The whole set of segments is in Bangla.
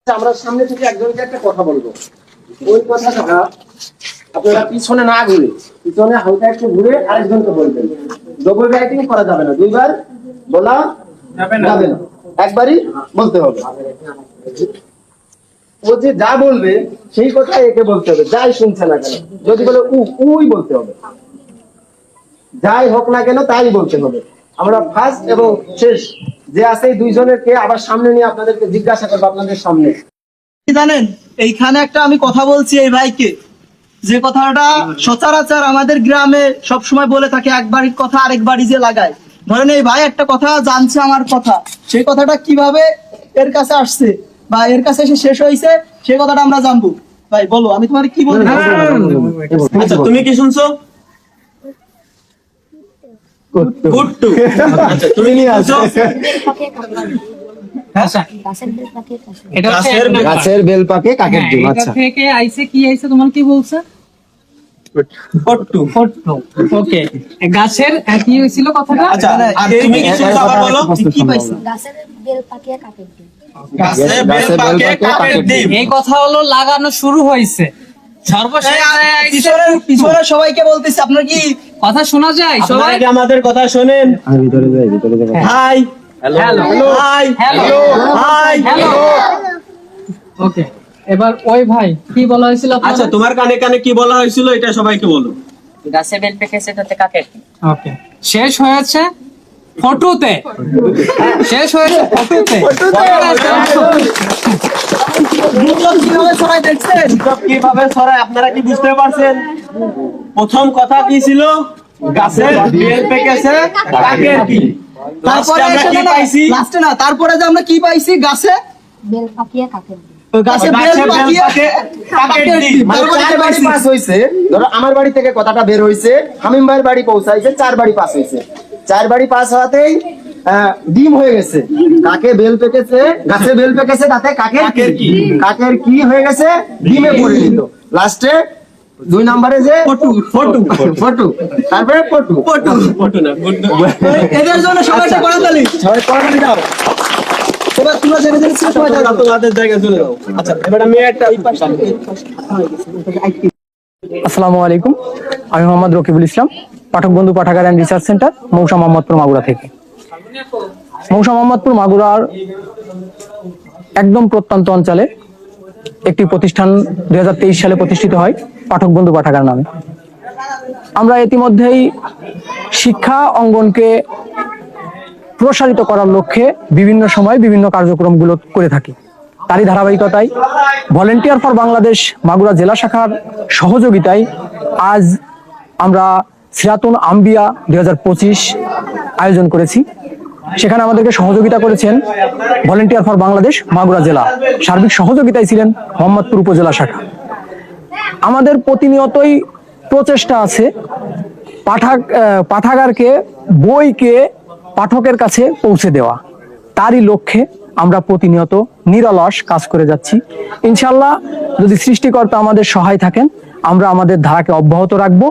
আমরা সামনে থেকে একজনকে একটা কথা বলবো, ওই কথাটা আপনারা পিছনে না ঘুরে, পিছনে হালকা একটু ঘুরে আরেকজনকে বলবেন। ডবল রাইটিং করা যাবে না, দুইবার বলা যাবে না, একবারই বলতে হবে। ও যে যা বলবে সেই কথা একে বলতে হবে, যাই শুনছে না কেন। যদি বলে উই বলতে হবে, যাই হোক না কেন তাই বলতে হবে। আমরা ফার্স্ট এবং শেষ যে আছে এই দুইজনেরকে আবার সামনে নিয়ে আপনাদেরকে জিজ্ঞাসা করবো আপনাদের সামনে। জানেন এইখানে একটা আমি কথা বলছি এই ভাইকে, যে কথাটা সচরাচর আমাদের গ্রামে সবসময় বলে থাকে, এক বাড়ির কথা আরেক বাড়ি যে লাগায়। ধরেন এই ভাই একটা কথা জানছে আমার কথা, সেই কথাটা কিভাবে এর কাছে আসছে বা এর কাছে এসে শেষ হয়েছে সেই কথাটা আমরা জানবো। ভাই বলো, আমি তোমার কি বলবো। আচ্ছা তুমি কি শুনছো? গুট্টু। আচ্ছা তুমি কি শুনছো? গাছের বেল পাকে কাকের ডিম। আচ্ছা থেকে আইছে কি আইছে তোমার কি বলছে? গুট্টু। ওকে, গাছের কি হয়েছিল কথাটা? আচ্ছা আর তুমি কি শুনছো আবার বলো। কি পাইছো? গাছের বেল পাকিয়ে কাকের ডিম। গাছে বেল পাকে কাকের ডিম। এই কথা হলো লাগানো শুরু হয়েছে। সর্বশেষ পিছনে সবাইকে বলতেছি, আপনার কি কথা শোনা যায়? আপনারা সবাই কি আমাদের কথা শোনেন? ভিতরে যাই, ভিতরে যাই। Hi hello hi hello hi. Hello. Okay, এবার ওই ভাই কি বলা হয়েছিল আপনার? আচ্ছা তোমার কানে কানে কি বলা হয়েছিল এটা সবাইকে বলো। গাছে বেল পেকেছে তাতে কাকের ডিম। ওকে, শেষ হয়েছে ফটোতে। শেষ হয়েছে ফটোতে। কিভাবে ছড়ায় আপনারা কি বুঝতে পারছেন? প্রথম কথা কি ছিল? গাছে বেল পেকেছে কাকের ডিম। তারপরে আমরা কি পাইছি? লাস্টে না, তারপরে যে আমরা কি পাইছি? গাছে বেল পাকিয়ে কাকের ডিম। গাছে বেল পাকিয়ে কাকের ডিম। তারপরে কি পাইছি? পাস হয়েছে, ধরো আমার বাড়ি থেকে কথাটা বের হয়েছে, হামিম ভাইয়ের বাড়ি পৌঁছাইছে, 4 বাড়ি পাস হয়েছে। 4 বাড়ি পাস হওয়াতেই ডিম হয়ে গেছে। কাকে বেল পেকেছে, গাছে বেল পেকেছে তাতে কাকের কি, কাকের কি হয়ে গেছে, ডিমে পরিণত। লাস্টে 2 নম্বরে যে ফটু, তারপরে পটু। ফটো না গুট্টু। এদের জন্য সবাইকে করে তালি। সবাই পড়াতে যাও। এবার তোমরা জেনে জেনে সবাই যাও। তোমাদের জায়গায় চলে যাও। আচ্ছা এবার আমি একটা আসসালামু আলাইকুম, আমি মোহাম্মদ রকিবুল ইসলাম, পাঠক বন্ধু পাঠাগার অ্যান্ড রিসার্চ সেন্টার, মৌসা মোহাম্মদপুর, মাগুরা থেকে। মৌসা মোহাম্মদপুর মাগুরার একদম প্রত্যন্ত অঞ্চলে একটি প্রতিষ্ঠান 2023 সালে প্রতিষ্ঠিত হয় পাঠক বন্ধু পাঠাগার নামে। আমরা ইতিমধ্যেই শিক্ষা অঙ্গনকে প্রসারিত করার লক্ষ্যে বিভিন্ন সময় বিভিন্ন কার্যক্রমগুলো করে থাকি। তারই ধারাবাহিকতায় ভলেন্টিয়ার ফর বাংলাদেশ মাগুরা জেলা শাখার সহযোগিতায় আজ আমরা সিরাতুন আম্বিয়া 2025 আয়োজন করেছি। সেখানে আমাদেরকে সহযোগিতা করেছেন ভলেন্টিয়ার ফর বাংলাদেশ মাগুরা জেলা, সার্বিক সহযোগিতায় ছিলেন মোহাম্মদপুর উপজেলা শাখা। আমাদের প্রতিনিয়তই প্রচেষ্টা আছে পাঠাগারকে, বইকে পাঠকের কাছে পৌঁছে দেওয়া। তারই লক্ষ্যে আমরা প্রতিনিয়ত নিরলস কাজ করে যাচ্ছি। ইনশাল্লাহ যদি সৃষ্টিকর্তা আমাদের সহায় থাকেন, আমরা আমাদের ধারাকে অব্যাহত রাখব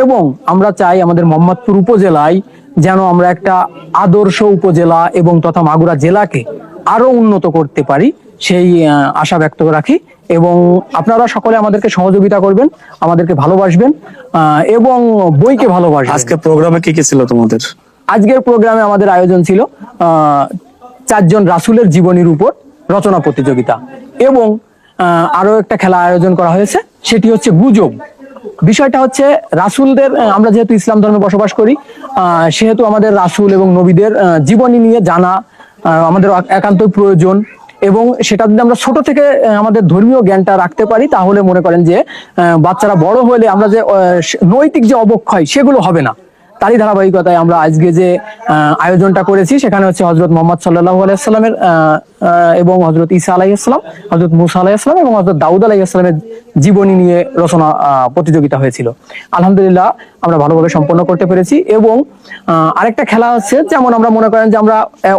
এবং আমরা চাই আমাদের মোহাম্মদপুর উপজেলায় যেন আমরা একটা আদর্শ উপজেলা এবং তথা মাগুরা জেলাকে আরো উন্নত করতে পারি, সেই আশা ব্যক্ত রাখি। এবং আপনারা সকলে আমাদেরকে সহযোগিতা করবেন, আমাদেরকে ভালোবাসবেন এবং বইকে ভালোবাসবেন। আজকে প্রোগ্রামে কি কি ছিল তোমাদের? আজকের প্রোগ্রামে আমাদের আয়োজন ছিল 4 জন রাসূলের জীবনীর উপর রচনা প্রতিযোগিতা এবং আরো একটা খেলা আয়োজন করা হয়েছে, সেটি হচ্ছে গুজব। বিষয়টা হচ্ছে রাসূলদের, আমরা যেহেতু ইসলাম ধর্মে বসবাস করি, সেহেতু আমাদের রাসূল এবং নবীদের জীবনী নিয়ে জানা আমাদের একান্তই প্রয়োজন। এবং সেটা যদি আমরা ছোট থেকে আমাদের ধর্মীয় জ্ঞানটা রাখতে পারি, তাহলে মনে করেন যে বাচ্চারা বড় হলে আমরা যে নৈতিক যে অবক্ষয় সেগুলো হবে না। তারই ধারাবাহিকতায় আমরা আজকে যে আয়োজনটা করেছি, সেখানে হচ্ছে হযরত মুহাম্মদ সাল্লাল্লাহু আলাইহি ওয়াসাল্লামের এবং হযরত ঈসা আলাইহিস সালাম, হযরত মূসা আলাইহিস সালাম এবং হযরত দাউদ আলাইহিস সালামের জীবনী নিয়ে রচনা প্রতিযোগিতা হয়েছিল। আলহামদুলিল্লাহ আমরা ভালোভাবে সম্পন্ন করতে পেরেছি। এবং আরেকটা খেলা হচ্ছে, যেমন আমরা মনে করেন যে আমরা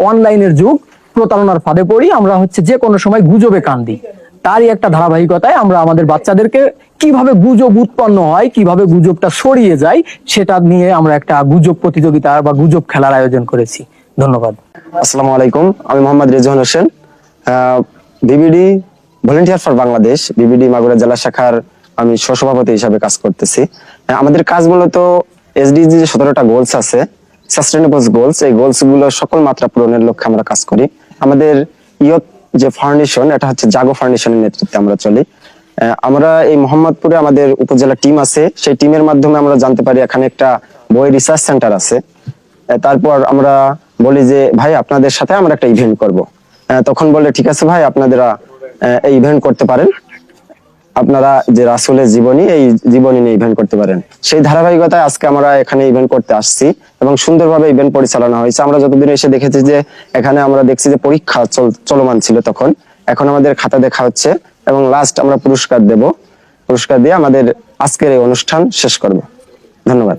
অনলাইনের যুগ, প্রতারণার ফাঁদে পড়ি, আমরা হচ্ছে যে কোনো সময় গুজবে কান দিই। তারই একটা ধারাবাহিকতায় আমরা আমাদের বাচ্চাদেরকে কিভাবে গুজব উৎপন্ন হয়, কিভাবে গুজবটা ছড়িয়ে যায়, সেটা নিয়ে আমরা একটা গুজব প্রতিযোগিতা বা গুজব খেলার আয়োজন করেছি। ধন্যবাদ। আসসালামু আলাইকুম, আমি Mohammad Rezwan Hossain, VBD volunteer for Bangladesh BBD Magura জেলা শাখার আমি সহসভাপতি হিসাবে কাজ করতেছি। আমাদের কাজ মূলত এসডিজি যে 17টা গোলস আছে, সাস্টেনেবল গোলস, এই গোলস গুলো সকল মাত্রা পূরণের লক্ষ্যে আমরা কাজ করি। আমাদের ইয়ত যে ফাউন্ডেশন, এটা হচ্ছে জাগো ফাউন্ডেশনের নেতৃত্বে আমরা চলি। আমরা এই মোহাম্মদপুরে আমাদের উপজেলা টিম আছে, সেই টিমের মাধ্যমে আমরা জানতে পারি এখানে একটা বই রিসার্চ সেন্টার আছে। তারপর আমরা বলি যে ভাই আপনাদের সাথে আমরা একটা ইভেন্ট করব। তখন বলে ঠিক আছে ভাই আপনারা এই ইভেন্ট করতে পারেন, আপনারা যে রাসূলের জীবনী, এই জীবনী নিয়ে ইভেন্ট করতে পারেন। সেই ধারাবাহিকতায় আজকে আমরা এখানে ইভেন্ট করতে আসছি এবং সুন্দরভাবে ইভেন্ট পরিচালনা হয়েছে। আমরা যতদিন এসে দেখেছি যে এখানে আমরা দেখছি যে পরীক্ষা চলমান ছিল তখন, এখন আমাদের খাতা দেখা হচ্ছে এবং লাস্ট আমরা পুরস্কার দেব। পুরস্কার দিয়ে আমাদের আজকের এই অনুষ্ঠান শেষ করব। ধন্যবাদ।